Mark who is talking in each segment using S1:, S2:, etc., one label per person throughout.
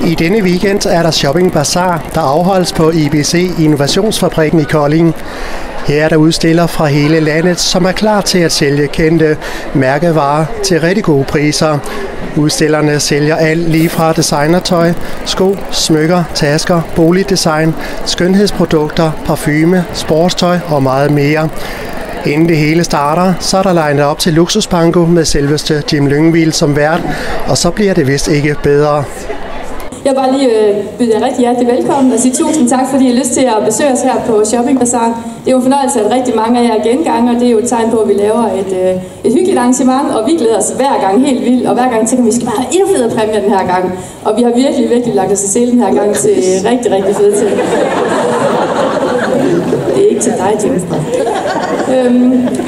S1: I denne weekend er der Shopping Bazar, der afholdes på IBC Innovationsfabrikken i Kolding. Her er der udstillere fra hele landet, som er klar til at sælge kendte mærkevarer til rigtig gode priser. Udstillerne sælger alt lige fra designertøj, sko, smykker, tasker, boligdesign, skønhedsprodukter, parfume, sportstøj og meget mere. Inden det hele starter, så er der legnet op til luksus Banko med selveste Jim Lyngvild som vært, og så bliver det vist ikke bedre.
S2: Jeg vil bare lige byde jer rigtig hjertelig velkommen og sige tusind tak, fordi I har lyst til at besøge os her på Shopping Bazar. Det er jo en fornøjelse, at rigtig mange af jer er genganger, og det er jo et tegn på, at vi laver et hyggeligt arrangement, og vi glæder os hver gang helt vildt, og hver gang tænker vi, skal bare have endnu federe præmier den her gang. Og vi har virkelig lagt os i selen den her gang til rigtig fede ting. Det er ikke til dig, Jim.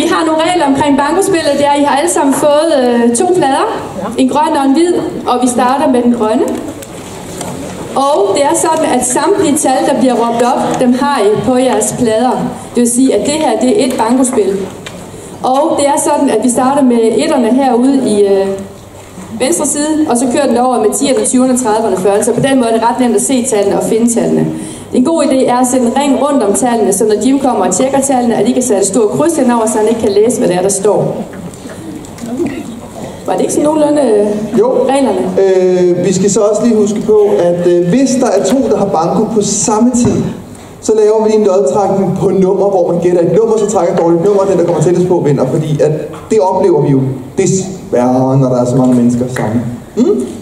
S2: Vi har nogle regler omkring bankospillet. Det er, at I har alle sammen fået 2 plader, en grøn og en hvid, og vi starter med den grønne. Og det er sådan, at samtlige tal, der bliver råbt op, dem har I på jeres plader. Det vil sige, at det her det er et bankospil. Og det er sådan, at vi starter med etterne herude i venstre side, og så kører den over med 10'erne, 20'erne, 30'erne, 40'erne. Så på den måde er det ret nemt at se tallene og finde tallene. En god idé er at sætte en ring rundt om tallene, så når Jim kommer og tjekker tallene, at I kan sætte et stort kryds henover, så han ikke kan læse, hvad det er, der står. Var det ikke sådan nogenlunde reglerne?
S3: Vi skal så også lige huske på, at hvis der er 2, der har banko på samme tid, så laver vi en lodtrækning på nummer, hvor man gætter et nummer, så trækker Dorthe et nummer, den der kommer tættest på vinder, fordi at det oplever vi jo desværre, når der er så mange mennesker sammen.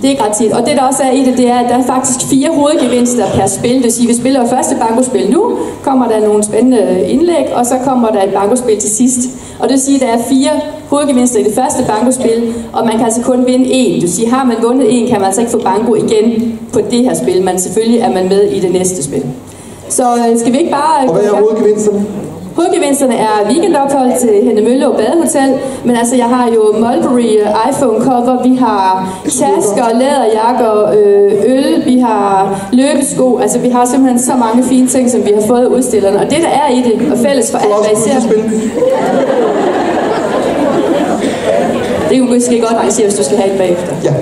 S2: Det er ikke ret tit. Og det der også er i det, det er, at der er faktisk 4 hovedgevinster per spil. Det vil sige, at vi spiller første bankospil nu, kommer der nogle spændende indlæg, og så kommer der et bankospil til sidst. Og det vil sige, at der er 4 hovedgevinster i det første bankospil, og man kan altså kun vinde 1. Det vil sige, har man vundet 1, kan man altså ikke få banko igen på det her spil, men selvfølgelig er man med i det næste spil. Så skal vi ikke bare...
S3: Og hvad er hovedgevinsterne?
S2: Hovedgevinsterne er weekendophold til Hennemølle og Badehotel, men altså jeg har jo Mulberry iPhone cover, vi har tasker, læderjakker, øl, vi har løbesko, altså vi har simpelthen så mange fine ting, som vi har fået af udstillerne, og det der er i det, og fælles for alt, hvad I ser... Det er jo måske godt arrangere, hvis du skal have et bagefter.
S3: Ja.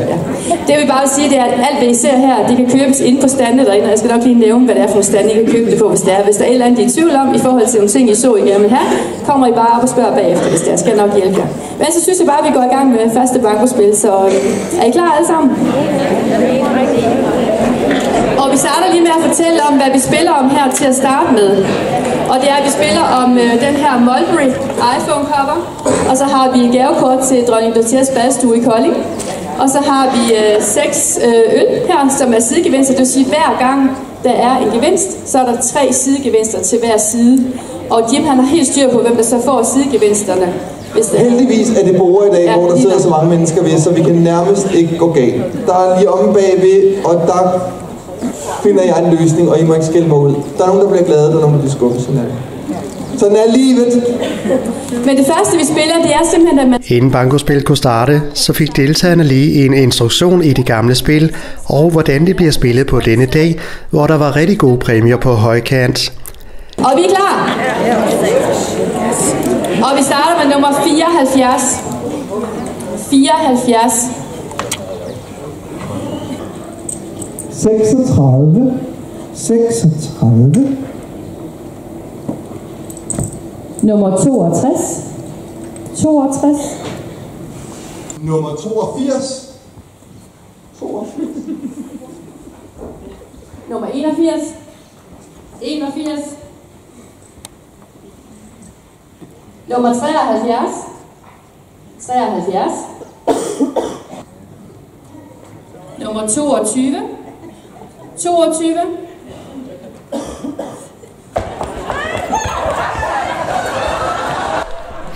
S2: Det vil bare sige, det er, at alt hvad I ser her, det kan købes inde på stande derinde, og jeg skal nok lige nævne, hvad det er for en stand, I kan købe det på, hvis det er. Hvis der er et eller andet, I er i tvivl om, i forhold til nogle ting, I så, I gerne vil have, kommer I bare op og spørger bagefter, hvis det er. Skal jeg nok hjælpe jer. Men så synes jeg bare, at vi går i gang med første bankospil, så er I klar alle sammen? Og vi starter lige med at fortælle om, hvad vi spiller om her til at starte med. Og det er, at vi spiller om den her Mulberry iPhone cover. Og så har vi gavekort til dronning Dorthes badstue i Kolding. Og så har vi 6 øl her, som er sidegevinster. Det vil sige, at hver gang der er en gevinst, så er der 3 sidegevinster til hver side. Og Jim han har helt styr på, hvem der så får sidegevinsterne.
S3: Heldigvis er det bord i dag, hvor der sidder så mange mennesker ved, så vi kan nærmest ikke gå galt. Der er lige omme bagved, og der finder jeg en løsning, og I må ikke skælde mig ud. Der er nogen, der bliver glade, der er nogen, der bliver skuffet. Sådan er livet.
S2: Men det første, vi spiller, det er simpelthen, at man...
S1: Inden bankospil kunne starte, så fik deltagerne lige en instruktion i det gamle spil, og hvordan det bliver spillet på denne dag, hvor der var rigtig gode præmier på højkant.
S2: Og vi er klar. Og vi starter med nummer 74. 74.
S3: 36. 36.
S2: Nummer 62. 62.
S3: Nummer 82. 82.
S2: Nummer 81. 81. Nummer 73. 73. Nummer 22. 22.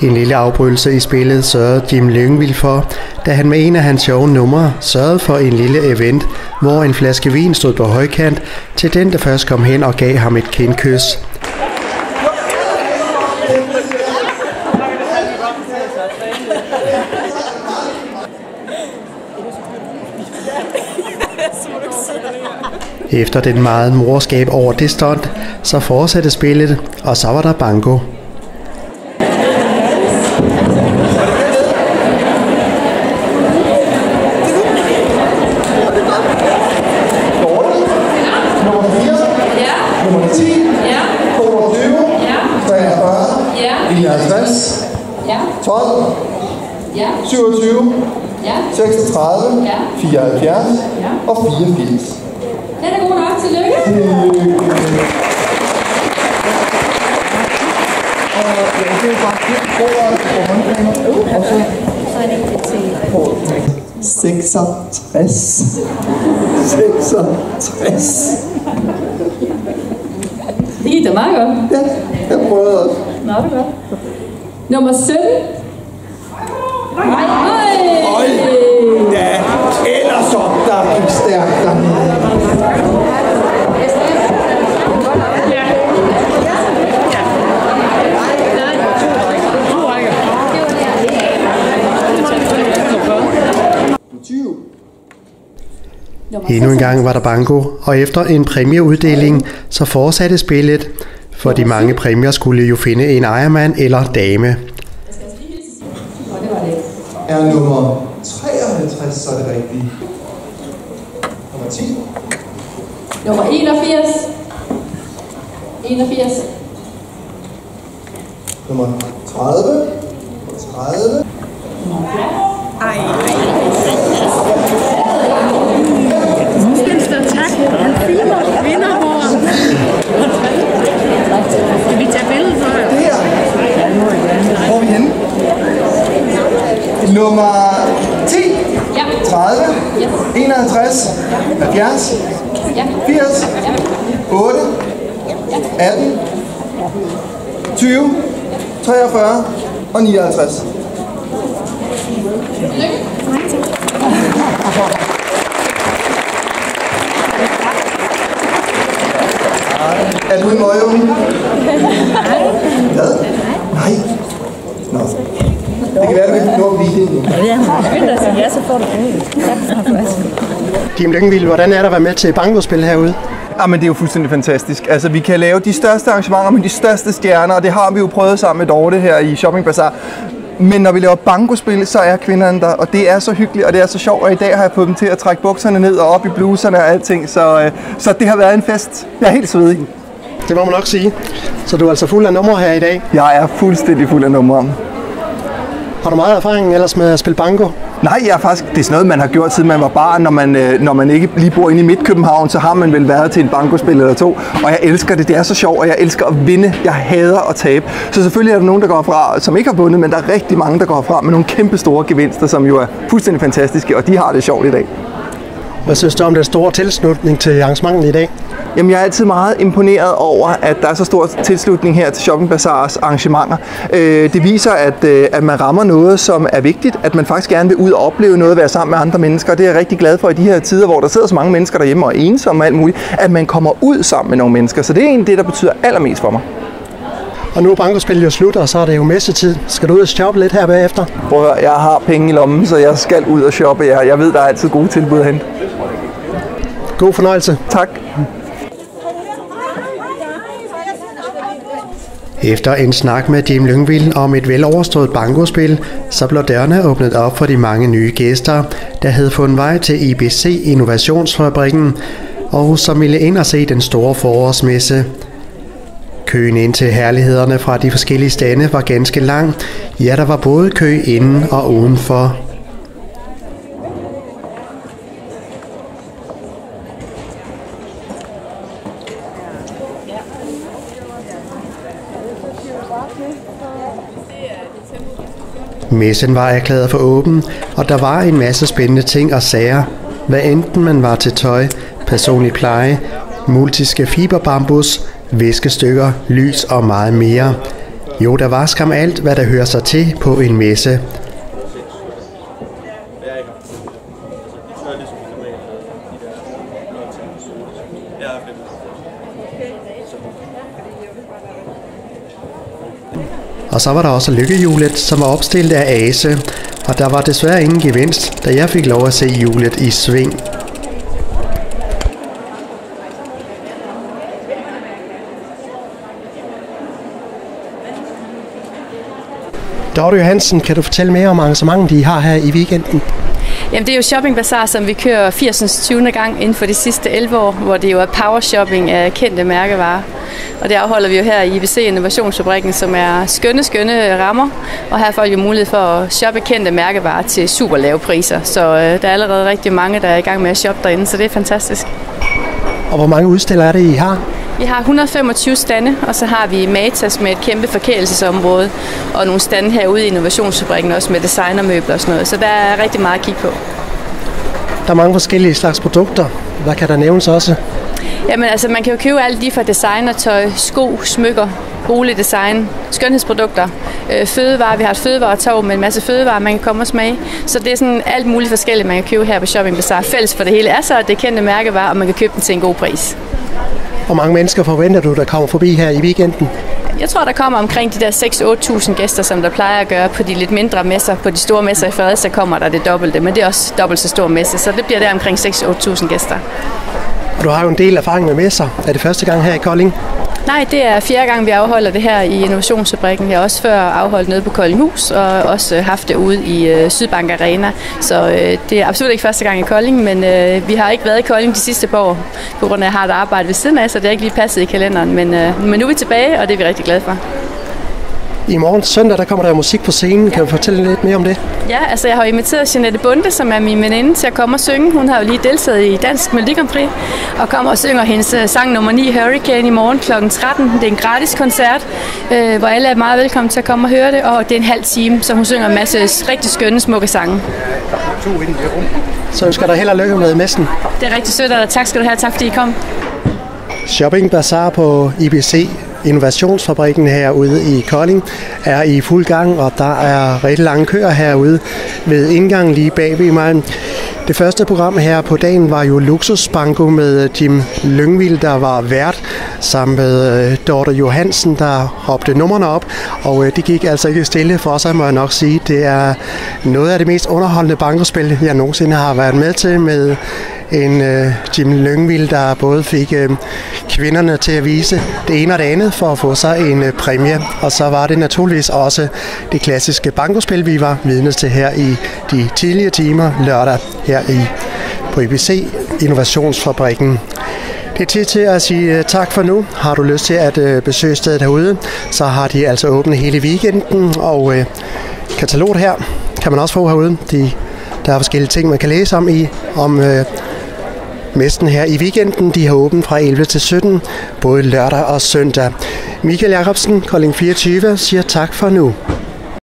S1: En lille afbrydelse i spillet sørgede Jim Lyngvild for, da han med en af hans sjove numre sørgede for en lille event, hvor en flaske vin stod på højkant til den, der først kom hen og gav ham et kindkys. Efter den meget morskab over det stunt, så fortsatte spillet, og så var der banko.
S3: Nummer 10.
S2: Ja.
S3: 22.
S2: Ja.
S3: 43.
S2: Ja.
S3: 51.
S2: Ja.
S3: 12.
S2: Ja.
S3: 27.
S2: Ja.
S3: 36.
S2: Ja.
S3: 74.
S2: Ja.
S3: Og 84.
S2: Den er god nok. Tillykke.
S3: Og det er bare helt bordet på håndgringer. Og så er det ikke til. 66. 66.
S2: Det gik da meget godt.
S3: Ja, jeg prøvede også.
S2: Nå, det er godt. Nummer 17. Nej.
S3: Øj! Ja, ellers så der gik stærkt dernede.
S1: Endnu en gang var der banko, og efter en præmieuddeling, så fortsatte spillet, for de mange præmier skulle jo finde en ejermand eller dame.
S3: Er nummer 53 så det rigtige? Nummer 10.
S2: Nummer 81. 81.
S3: Nummer 30. 30.
S4: Ej. Nu skal vi stå tak. Han filmer vinderbord. Skal vi tage billedet for jer?
S3: Her. Hvor er vi henne? Nummer 10.
S2: Ja.
S3: 30.
S2: Yes.
S3: 51. 70.
S2: Ja.
S3: 80. 8. 18. 20. 43. Og 59. Er du en møgeunge? Hvad? Nej. Nå. Det kan være, at vi kan nå at blive det nu.
S4: Ja, så får du det.
S1: Jim Lyngvild, hvordan er det at være med til bankospil herude?
S5: Jamen, det er jo fuldstændig fantastisk. Altså, vi kan lave de største arrangementer med de største stjerner, og det har vi jo prøvet sammen med Dorthe her i Shopping Bazar. Men når vi laver bankospil, så er kvinderne der, og det er så hyggeligt, og det er så sjovt, og i dag har jeg fået dem til at trække bukserne ned og op i bluserne og alting, så det har været en fest. Jeg er helt svedig.
S1: Det må man nok sige. Så du er altså fuld af numre her i dag.
S5: Jeg er fuldstændig fuld af numre.
S1: Har du meget erfaring ellers med at spille banko?
S5: Nej, det er sådan noget, man har gjort, siden man var barn. Når man ikke lige bor inde i Midt-København, så har man vel været til en bankospil eller to. Og jeg elsker det. Det er så sjovt, og jeg elsker at vinde. Jeg hader at tabe. Så selvfølgelig er der nogen, der går fra, som ikke har vundet, men der er rigtig mange, der går fra med nogle kæmpe store gevinster, som jo er fuldstændig fantastiske, og de har det sjovt i dag.
S1: Hvad synes du om den store tilslutning til arrangementet i dag?
S5: Jamen, jeg er altid meget imponeret over, at der er så stor tilslutning her til Shopping Bazars arrangementer. Det viser, at man rammer noget, som er vigtigt, at man faktisk gerne vil ud og opleve noget, være sammen med andre mennesker. Det er jeg rigtig glad for i de her tider, hvor der sidder så mange mennesker derhjemme og er ensomme og alt muligt, at man kommer ud sammen med nogle mennesker. Så det er egentlig det, der betyder allermest for mig.
S1: Og nu er bankospillet jo slut, og så er det jo messetid. Skal du ud og shoppe lidt her bagefter?
S5: Prøv at høre, jeg har penge i lommen, så jeg skal ud og shoppe. Jeg ved, der er altid gode tilbud at hente.
S1: God fornøjelse.
S5: Tak.
S1: Efter en snak med Jim Lyngvild om et veloverstået bankospil, så blev dørene åbnet op for de mange nye gæster, der havde fundet vej til IBC Innovationsfabrikken, og som ville ind og se den store forårsmesse. Køen ind til herlighederne fra de forskellige stande var ganske lang. Ja, der var både kø inden og udenfor. Messen var erklæret for åben, og der var en masse spændende ting og sager. Hvad enten man var til tøj, personlig pleje, multiske fiberbambus, viskestykker, lys og meget mere. Jo, der var skam alt, hvad der hører sig til på en messe. Og så var der også lykkehjulet, som var opstillet af Ase, og der var desværre ingen gevinst, da jeg fik lov at se hjulet i sving. Dorthe Johannsen, kan du fortælle mere om arrangementet, I har her i weekenden?
S6: Jamen, det er jo Shopping Bazar, som vi kører 80. gang inden for de sidste 11 år, hvor det jo er power shopping af kendte mærkevarer. Og det afholder vi jo her i IBC Innovationsfabrikken, som er skønne rammer. Og her får vi jo mulighed for at shoppe kendte mærkevarer til super lave priser. Så der er allerede rigtig mange, der er i gang med at shoppe derinde, så det er fantastisk.
S1: Og hvor mange udstillere er det, I har?
S6: Vi har 125 stande, og så har vi Matas med et kæmpe forkælelsesområde, og nogle stande herude i Innovationsfabrikken også med designermøbler og sådan noget. Så der er rigtig meget at kigge på.
S1: Der er mange forskellige slags produkter. Hvad kan der nævnes også?
S6: Jamen altså, man kan jo købe alt lige fra designertøj, sko, smykker, boligdesign, skønhedsprodukter, fødevarer. Vi har et fødevaretog med en masse fødevarer, man kan komme og smage. Så det er sådan alt muligt forskelligt, man kan købe her på Shopping Bazar. Fælles for det hele er så, at det er kendte mærkevarer, og man kan købe dem til en god pris.
S1: Hvor mange mennesker forventer du, der kommer forbi her i weekenden?
S6: Jeg tror, der kommer omkring de der 6-8.000 gæster, som der plejer at gøre på de lidt mindre messer. På de store messer i Fredericia kommer der det dobbelte, men det er også dobbelt så stor messe, så det bliver der omkring 6-8.000 gæster.
S1: Og du har jo en del erfaring med messer. Er det første gang her i Kolding?
S6: Nej, det er 4. gang, vi afholder det her i Innovationsfabrikken. Jeg har også før afholdt noget på Kolding Hus, og også haft det ude i Sydbank Arena. Så det er absolut ikke første gang i Kolding, men vi har ikke været i Kolding de sidste par år, på grund af, at jeg har et arbejde ved siden af, så det er ikke lige passet i kalenderen. Men nu er vi tilbage, og det er vi rigtig glade for.
S1: I morgen søndag, der kommer der musik på scenen. Kan du fortælle lidt mere om det?
S6: Ja, altså jeg har inviteret Jeanette Bonde, som er min veninde, til at komme og synge. Hun har jo lige deltaget i Dansk Melodi Grand Prix, og kommer og synger hendes sang nummer 9, Hurricane, i morgen kl. 13. Det er en gratis koncert, hvor alle er meget velkommen til at komme og høre det, og det er en halv time, så hun synger en masse rigtig skønne, smukke sange.
S1: Så ønsker dig held og lykke med messen.
S6: Det er rigtig sødt, og tak skal du have. Tak fordi I kom.
S1: Shopping Bazar på IBC Innovationsfabrikken herude i Kolding er i fuld gang, og der er rigtig lange køer herude ved indgangen lige bag ved mig. Det første program her på dagen var jo Luksus Banko med Jim Lyngvild, der var vært, sammen med Dorthe Johannsen, der hoppede numrene op, og det gik altså ikke stille for sig, må jeg nok sige. Det er noget af det mest underholdende bankospil, jeg nogensinde har været med til, med en Jim Lyngvild, der både fik kvinderne til at vise det ene og det andet for at få sig en præmie. Og så var det naturligvis også det klassiske bankospil, vi var vidne til her i de tidlige timer lørdag her på IBC Innovationsfabrikken. Det er tid til at sige tak for nu. Har du lyst til at besøge stedet herude, så har de altså åbnet hele weekenden, og kataloget her kan man også få herude. Der er forskellige ting, man kan læse om messen her i weekenden. De har åbent fra 11 til 17, både lørdag og søndag. Michael Jacobsen, Kolding 24, siger tak for nu.